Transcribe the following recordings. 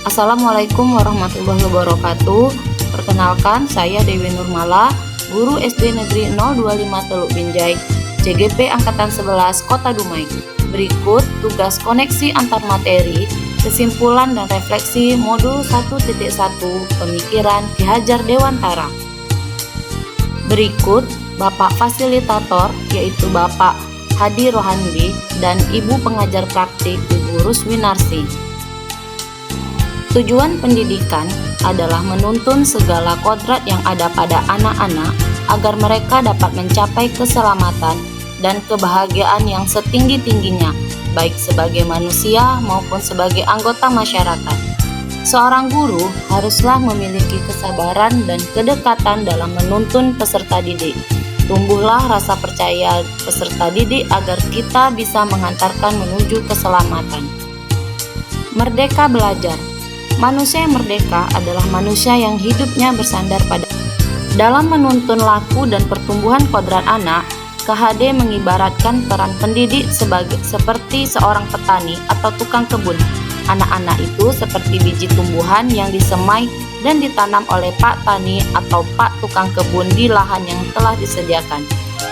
Assalamualaikum warahmatullahi wabarakatuh. Perkenalkan, saya Dewi Nurmala, guru SD Negeri 025 Teluk Binjai, CGP Angkatan 11 Kota Dumai. Berikut tugas koneksi antar materi, kesimpulan dan refleksi modul 1.1 Pemikiran Ki Hajar Dewantara. Berikut Bapak Fasilitator, yaitu Bapak Hadi Rohandi dan Ibu Pengajar Praktik Ibu Ruswinarsi. Tujuan pendidikan adalah menuntun segala kodrat yang ada pada anak-anak agar mereka dapat mencapai keselamatan dan kebahagiaan yang setinggi-tingginya, baik sebagai manusia maupun sebagai anggota masyarakat. Seorang guru haruslah memiliki kesabaran dan kedekatan dalam menuntun peserta didik. Tumbuhlah rasa percaya peserta didik agar kita bisa mengantarkan menuju keselamatan. Merdeka belajar. Manusia yang merdeka adalah manusia yang hidupnya bersandar pada. Dalam menuntun laku dan pertumbuhan kodrat anak, KHD mengibaratkan peran pendidik seperti seorang petani atau tukang kebun. Anak-anak itu seperti biji tumbuhan yang disemai dan ditanam oleh Pak Tani atau Pak Tukang Kebun di lahan yang telah disediakan.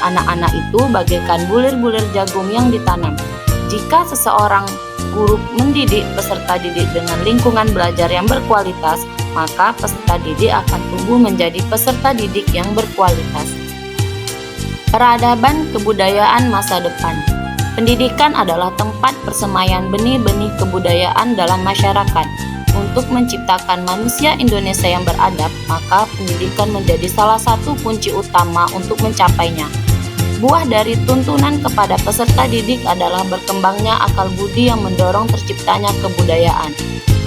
Anak-anak itu bagaikan bulir-bulir jagung yang ditanam. Jika seseorang guru mendidik peserta didik dengan lingkungan belajar yang berkualitas, maka peserta didik akan tumbuh menjadi peserta didik yang berkualitas. Peradaban kebudayaan masa depan. Pendidikan adalah tempat persemaian benih-benih kebudayaan dalam masyarakat. Untuk menciptakan manusia Indonesia yang beradab, maka pendidikan menjadi salah satu kunci utama untuk mencapainya. Buah dari tuntunan kepada peserta didik adalah berkembangnya akal budi yang mendorong terciptanya kebudayaan.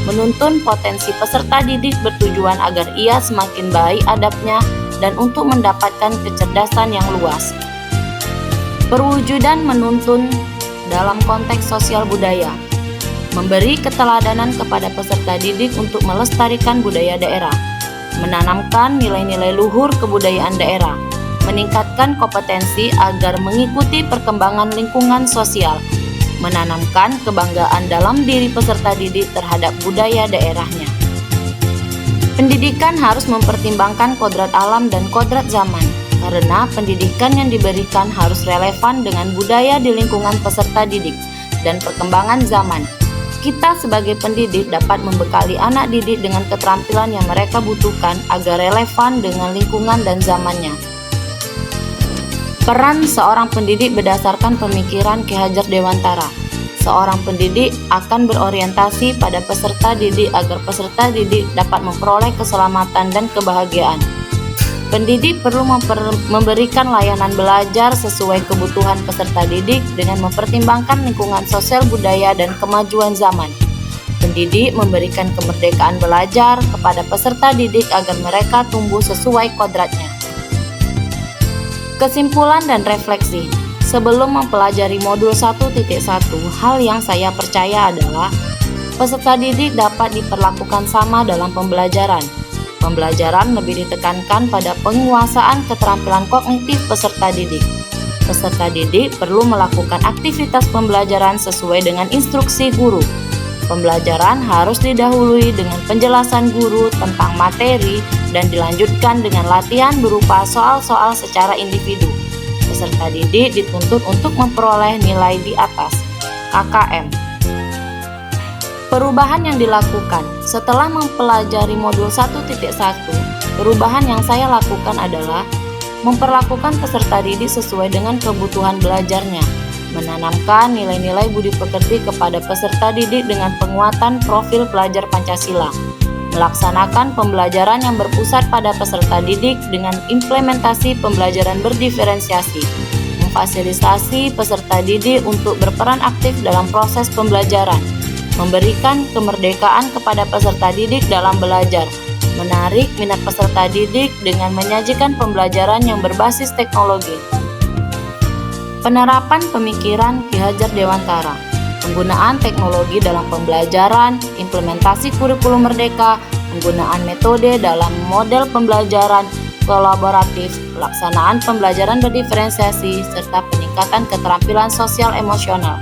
Menuntun potensi peserta didik bertujuan agar ia semakin baik adabnya dan untuk mendapatkan kecerdasan yang luas. Perwujudan menuntun dalam konteks sosial budaya. Memberi keteladanan kepada peserta didik untuk melestarikan budaya daerah, menanamkan nilai-nilai luhur kebudayaan daerah, meningkatkan kompetensi agar mengikuti perkembangan lingkungan sosial, menanamkan kebanggaan dalam diri peserta didik terhadap budaya daerahnya. Pendidikan harus mempertimbangkan kodrat alam dan kodrat zaman, karena pendidikan yang diberikan harus relevan dengan budaya di lingkungan peserta didik dan perkembangan zaman. Kita sebagai pendidik dapat membekali anak didik dengan keterampilan yang mereka butuhkan agar relevan dengan lingkungan dan zamannya. Peran seorang pendidik berdasarkan pemikiran Ki Hajar Dewantara. Seorang pendidik akan berorientasi pada peserta didik agar peserta didik dapat memperoleh keselamatan dan kebahagiaan. Pendidik perlu memberikan layanan belajar sesuai kebutuhan peserta didik dengan mempertimbangkan lingkungan sosial budaya dan kemajuan zaman. Pendidik memberikan kemerdekaan belajar kepada peserta didik agar mereka tumbuh sesuai kodratnya. Kesimpulan dan refleksi. Sebelum mempelajari modul 1.1, hal yang saya percaya adalah peserta didik dapat diperlakukan sama dalam pembelajaran. Pembelajaran lebih ditekankan pada penguasaan keterampilan kognitif peserta didik. Peserta didik perlu melakukan aktivitas pembelajaran sesuai dengan instruksi guru. Pembelajaran harus didahului dengan penjelasan guru tentang materi dan dilanjutkan dengan latihan berupa soal-soal secara individu. Peserta didik dituntut untuk memperoleh nilai di atas KKM. Perubahan yang dilakukan setelah mempelajari modul 1.1, perubahan yang saya lakukan adalah memperlakukan peserta didik sesuai dengan kebutuhan belajarnya, menanamkan nilai-nilai budi pekerti kepada peserta didik dengan penguatan profil pelajar Pancasila, melaksanakan pembelajaran yang berpusat pada peserta didik dengan implementasi pembelajaran berdiferensiasi, memfasilitasi peserta didik untuk berperan aktif dalam proses pembelajaran, memberikan kemerdekaan kepada peserta didik dalam belajar, menarik minat peserta didik dengan menyajikan pembelajaran yang berbasis teknologi. Penerapan pemikiran Ki Hajar Dewantara, penggunaan teknologi dalam pembelajaran, implementasi kurikulum merdeka, penggunaan metode dalam model pembelajaran kolaboratif, pelaksanaan pembelajaran berdiferensiasi, serta peningkatan keterampilan sosial emosional.